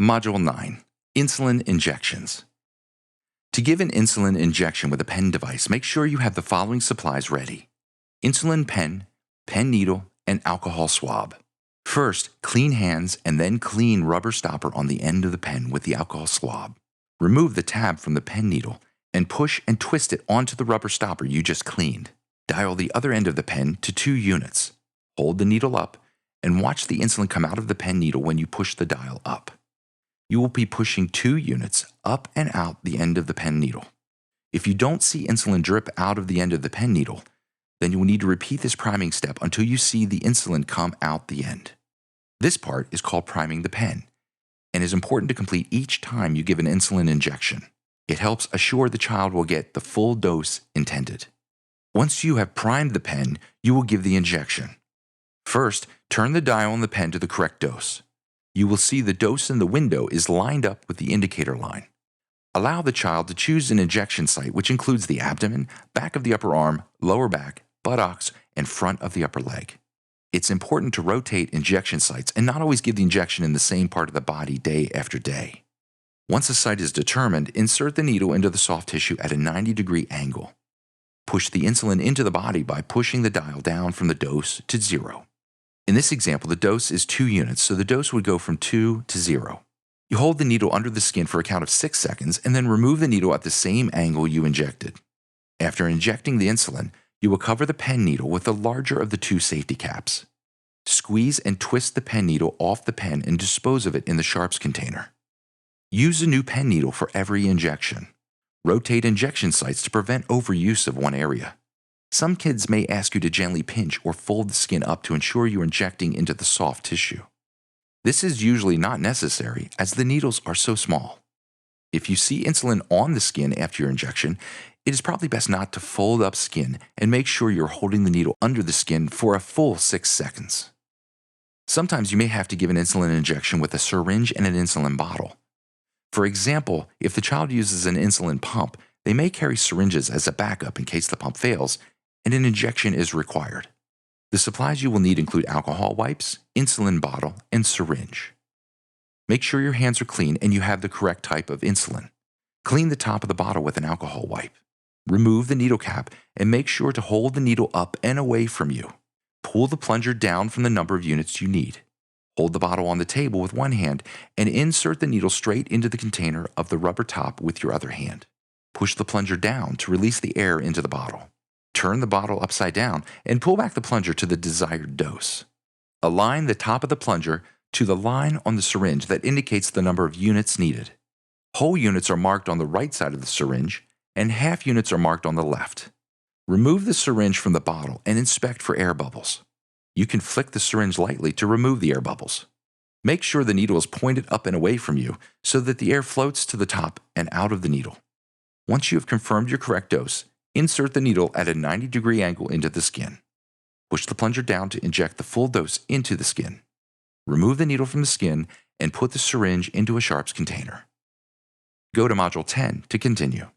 Module 9. Insulin Injections. To give an insulin injection with a pen device, make sure you have the following supplies ready: insulin pen, pen needle, and alcohol swab. First, clean hands and then clean rubber stopper on the end of the pen with the alcohol swab. Remove the tab from the pen needle and push and twist it onto the rubber stopper you just cleaned. Dial the other end of the pen to 2 units. Hold the needle up and watch the insulin come out of the pen needle when you push the dial up. You will be pushing 2 units up and out the end of the pen needle. If you don't see insulin drip out of the end of the pen needle, then you will need to repeat this priming step until you see the insulin come out the end. This part is called priming the pen and is important to complete each time you give an insulin injection. It helps assure the child will get the full dose intended. Once you have primed the pen, you will give the injection. First, turn the dial on the pen to the correct dose. You will see the dose in the window is lined up with the indicator line. Allow the child to choose an injection site, which includes the abdomen, back of the upper arm, lower back, buttocks, and front of the upper leg. It's important to rotate injection sites and not always give the injection in the same part of the body day after day. Once a site is determined, insert the needle into the soft tissue at a 90-degree angle. Push the insulin into the body by pushing the dial down from the dose to 0. In this example, the dose is 2 units, so the dose would go from 2 to 0. You hold the needle under the skin for a count of 6 seconds and then remove the needle at the same angle you injected. After injecting the insulin, you will cover the pen needle with the larger of the 2 safety caps. Squeeze and twist the pen needle off the pen and dispose of it in the sharps container. Use a new pen needle for every injection. Rotate injection sites to prevent overuse of one area. Some kids may ask you to gently pinch or fold the skin up to ensure you're injecting into the soft tissue. This is usually not necessary as the needles are so small. If you see insulin on the skin after your injection, it is probably best not to fold up skin and make sure you're holding the needle under the skin for a full 6 seconds. Sometimes you may have to give an insulin injection with a syringe and an insulin bottle. For example, if the child uses an insulin pump, they may carry syringes as a backup in case the pump fails and an injection is required. The supplies you will need include alcohol wipes, insulin bottle, and syringe. Make sure your hands are clean and you have the correct type of insulin. Clean the top of the bottle with an alcohol wipe. Remove the needle cap and make sure to hold the needle up and away from you. Pull the plunger down from the number of units you need. Hold the bottle on the table with one hand and insert the needle straight into the container of the rubber top with your other hand. Push the plunger down to release the air into the bottle. Turn the bottle upside down and pull back the plunger to the desired dose. Align the top of the plunger to the line on the syringe that indicates the number of units needed. Whole units are marked on the right side of the syringe, and half units are marked on the left. Remove the syringe from the bottle and inspect for air bubbles. You can flick the syringe lightly to remove the air bubbles. Make sure the needle is pointed up and away from you so that the air floats to the top and out of the needle. Once you have confirmed your correct dose, insert the needle at a 90-degree angle into the skin. Push the plunger down to inject the full dose into the skin. Remove the needle from the skin and put the syringe into a sharps container. Go to Module 10 to continue.